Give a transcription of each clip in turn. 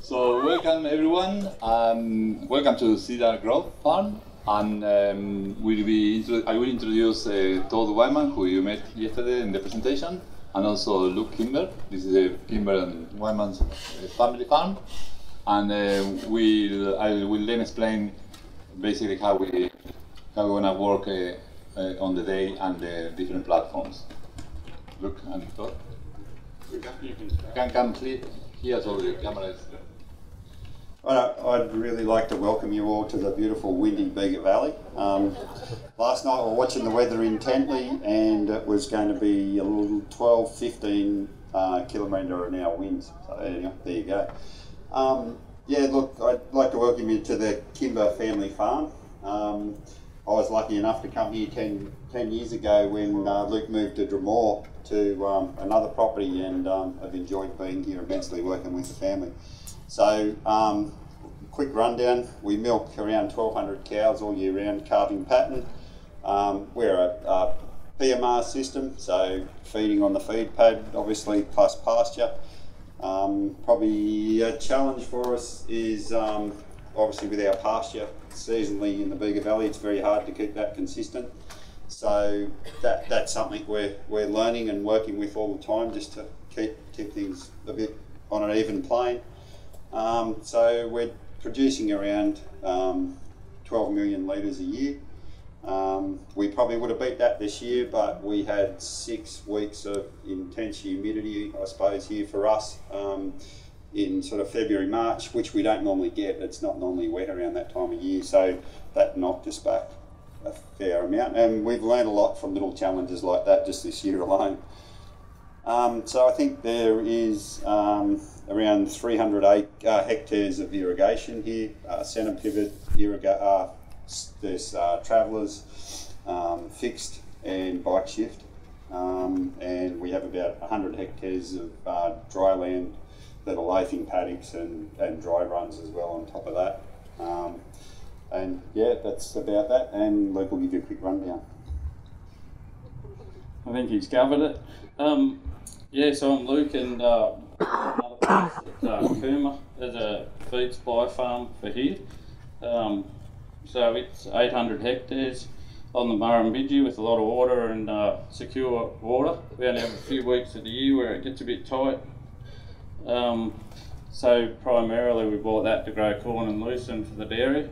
So welcome everyone, and welcome to Cedar Grove Farm. And I will introduce Todd Whyman, who you met yesterday in the presentation, and also Kimber. This is Kimber and Whyman's family farm. And I will then explain basically how we're gonna work on the day and the different platforms. Look and Todd. You can come here so the camera is there. I'd really like to welcome you all to the beautiful windy Bega Valley. Last night we were watching the weather intently, and it was going to be a little 12-15 km/h winds. So anyway, there you go. Yeah, look, I'd like to welcome you to the Kimber family farm. I was lucky enough to come here 10 years ago when Luke moved to Drumore to another property, and I've enjoyed being here immensely, working with the family. So, quick rundown, we milk around 1,200 cows all year round, calving pattern. We're a PMR system, so feeding on the feed pad, obviously, plus pasture. Probably a challenge for us is obviously with our pasture seasonally in the Bega Valley, it's very hard to keep that consistent. So that's something we're learning and working with all the time, just to keep things a bit on an even plane. So we're producing around 12 million litres a year. We probably would have beat that this year, but we had 6 weeks of intense humidity, I suppose, here for us in sort of February, March, which we don't normally get. It's not normally wet around that time of year, so that knocked us back a fair amount. And we've learned a lot from little challenges like that just this year alone. So I think there is around 308 hectares of irrigation here, centre pivot, there's travellers, fixed and bike shift, and we have about 100 hectares of dry land that are loafing paddocks and dry runs as well on top of that. And yeah, that's about that, and Luke will give you a quick rundown. I think he's covered it. Yeah, so I'm Luke, and another place at Kimber. There's a feed supply farm for here. So it's 800 hectares on the Murrumbidgee with a lot of water and secure water. We only have a few weeks of the year where it gets a bit tight. So primarily we bought that to grow corn and lucerne for the dairy.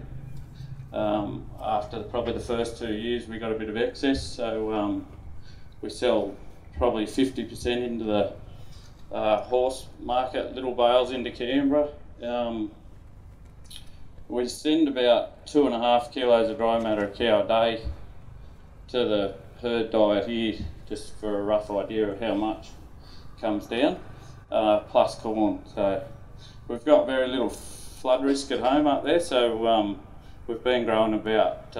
After probably the first 2 years we got a bit of excess, so we sell probably 50% into the horse market, little bales into Canberra. We send about 2.5 kilos of dry matter a cow a day to the herd diet here, just for a rough idea of how much comes down, plus corn. So we've got very little flood risk at home up there, so we've been growing about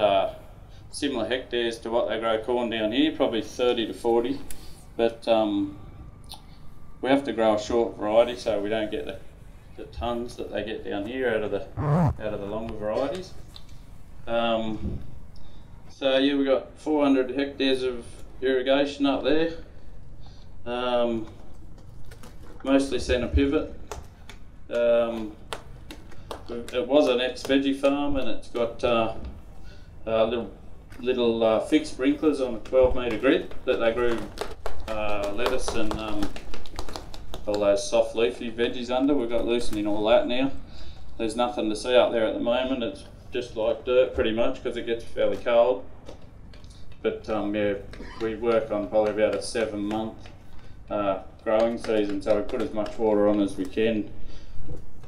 similar hectares to what they grow corn down here, probably 30 to 40. But we have to grow a short variety, so we don't get the tons that they get down here out of the longer varieties. So yeah, we've got 400 hectares of irrigation up there, mostly centre pivot. It was an ex-veggie farm, and it's got little fixed sprinklers on a 12-metre grid that they grew lettuce and all those soft leafy veggies under. We've got loosening all that now. There's nothing to see out there at the moment. It's just like dirt pretty much because it gets fairly cold. But yeah, we work on probably about a 7-month growing season, so we put as much water on as we can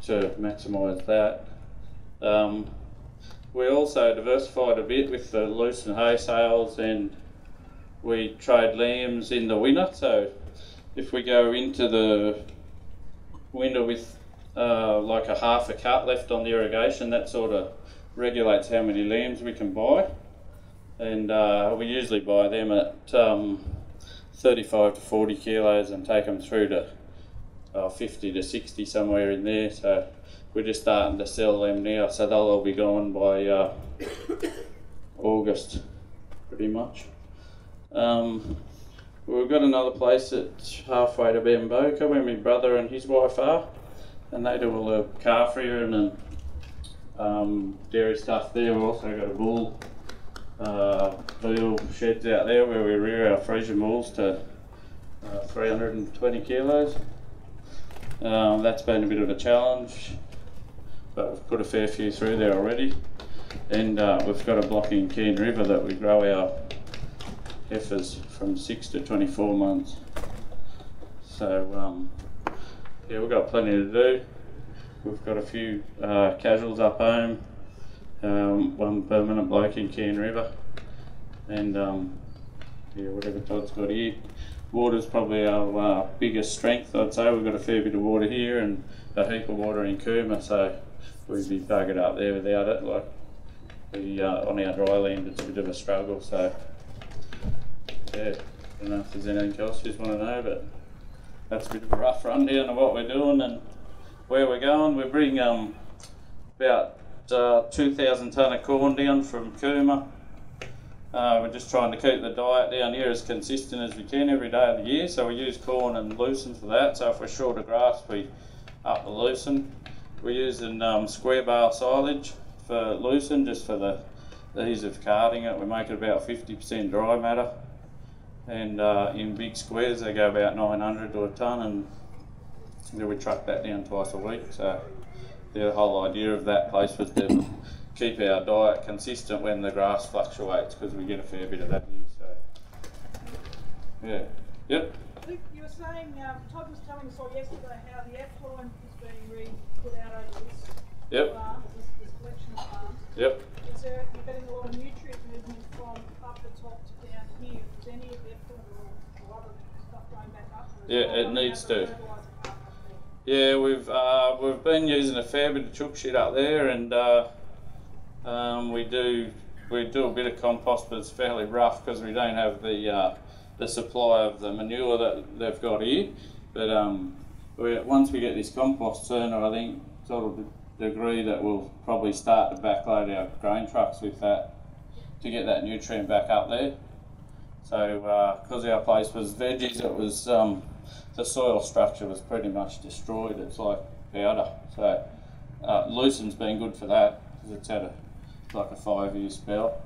to maximise that. We also diversified a bit with the lucerne hay sales, and we trade lambs in the winter. So if we go into the winter with like a half a cut left on the irrigation, that sort of regulates how many lambs we can buy. And we usually buy them at 35 to 40 kilos and take them through to 50 to 60, somewhere in there. So we're just starting to sell them now, so they'll all be gone by August, pretty much. We've got another place that's halfway to Bamboka where my brother and his wife are. and they do all the calf rearing and dairy stuff there. We've also got a bull veal sheds out there where we rear our Frisian bulls to 320 kilos. That's been a bit of a challenge, but we've put a fair few through there already. And we've got a block in Cairn River that we grow our heifers from 6 to 24 months. So yeah, we've got plenty to do. We've got a few casuals up home, one permanent bloke in Cairn River, and yeah, whatever Todd's got here. Water's probably our biggest strength, I'd say. We've got a fair bit of water here and a heap of water in Kimber, so we'd be buggered up there without it. Like on our dry land, it's a bit of a struggle. So yeah, I don't know if there's anything else you just want to know, but that's a bit of a rough rundown of what we're doing and where we're going. We bring about 2,000 tonne of corn down from Kimber. We're just trying to keep the diet down here as consistent as we can every day of the year, so we use corn and lucerne for that. So if we're short of grass, we up the lucerne. We're using square bale silage for lucerne, just for the ease of carting it. We make it about 50% dry matter, and in big squares they go about 900 to a tonne, and then we truck that down twice a week. So the whole idea of that place was to keep our diet consistent when the grass fluctuates, because we get a fair bit of that here. So yeah, yep. Luke, you were saying, Todd was telling us all yesterday how the effluent is being put out over this farm, this collection of farms. Yep. Is there, you're getting a lot of nutrient movement from up the top to down here. Is any of the effluent or other stuff going back up? Yeah, it needs to. Yeah, we've been using a fair bit of chook shit up there, and we do a bit of compost, but it's fairly rough because we don't have the supply of the manure that they've got here. But once we get this compost turner, I think sort of the degree that we'll probably start to backload our grain trucks with that to get that nutrient back up there. So because our place was veggies, it was the soil structure was pretty much destroyed. It's like powder. So lucerne's been good for that because it's had like a 5-year spell.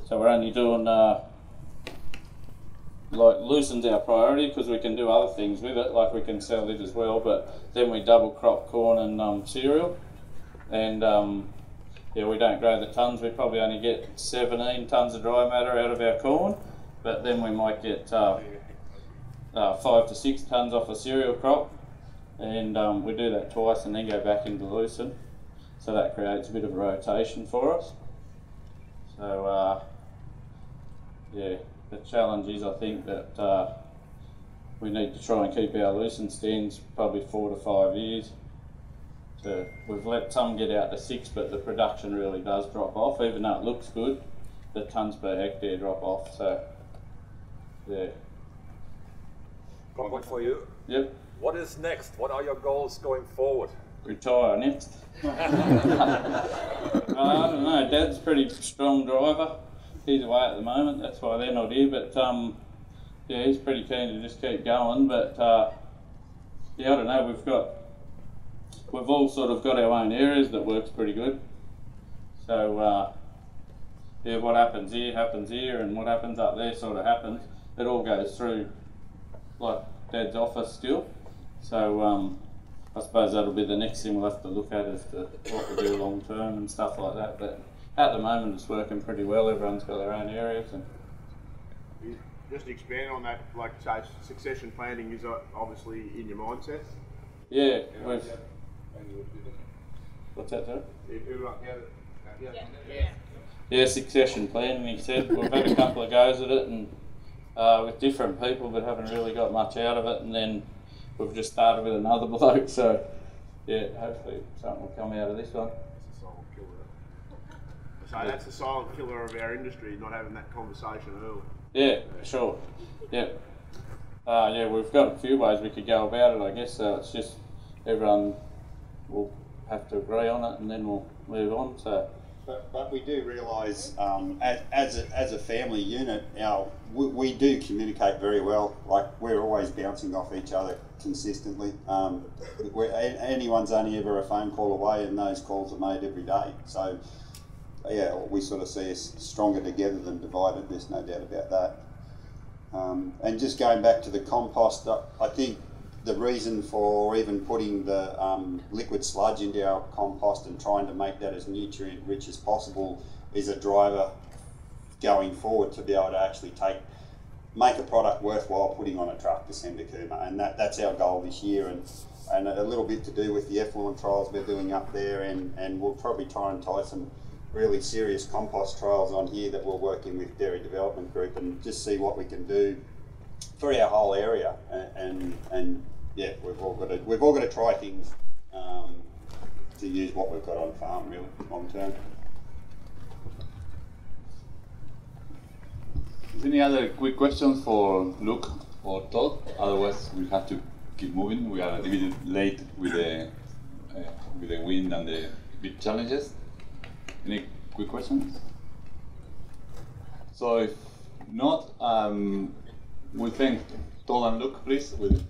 So we're only doing like lucerne's our priority because we can do other things with it, like we can sell it as well. But then we double crop corn and cereal, and yeah, we don't grow the tonnes. We probably only get 17 tonnes of dry matter out of our corn, but then we might get 5 to 6 tonnes off a cereal crop, and we do that twice and then go back into lucerne. So that creates a bit of a rotation for us. So yeah, the challenge is, I think, that we need to try and keep our lucerne stands probably 4 to 5 years. We've let some get out to 6, but the production really does drop off. Even though it looks good, the tonnes per hectare drop off. So yeah. One for you. Yep. What is next? What are your goals going forward? Retire next. I don't know. Dad's a pretty strong driver. He's away at the moment. That's why they're not here. But yeah, he's pretty keen to just keep going. But yeah, I don't know. We've all sort of got our own areas that works pretty good. So yeah, what happens here, and what happens up there sort of happens. It all goes through like Dad's office still. So I suppose that'll be the next thing we'll have to look at as to what we do long term and stuff like that. But at the moment it's working pretty well. Everyone's got their own areas. And just expand on that, like say succession planning is obviously in your mindset. Yeah, what's that, sorry? Yeah, succession planning, he said. We've had a couple of goes at it and with different people, but haven't really got much out of it, and then we've just started with another bloke, so yeah, hopefully something will come out of this one. So that's the silent killer of our industry, not having that conversation early. Yeah, for sure. Yep. Yeah, we've got a few ways we could go about it, I guess. So it's just everyone will have to agree on it, and then we'll move on. So. But we do realise, as a family unit, we do communicate very well. Like we're always bouncing off each other consistently. Anyone's only ever a phone call away, and those calls are made every day. So, yeah, we sort of see us stronger together than divided. There's no doubt about that. And just going back to the compost, I think the reason for even putting the liquid sludge into our compost and trying to make that as nutrient rich as possible is a driver going forward to be able to actually make a product worthwhile putting on a truck to send to Kuma, and that's our goal this year, and a little bit to do with the effluent trials we're doing up there, and we'll probably try and tie some really serious compost trials on here that we're working with Dairy Development Group, and just see what we can do for our whole area, and yeah, we've all got to try things to use what we've got on farm really long term. Any other quick questions for Luke or Todd? Otherwise, we have to keep moving. We are a little bit late with the wind and the big challenges. Any quick questions? So if not, we thank Todd and Luke, please, for the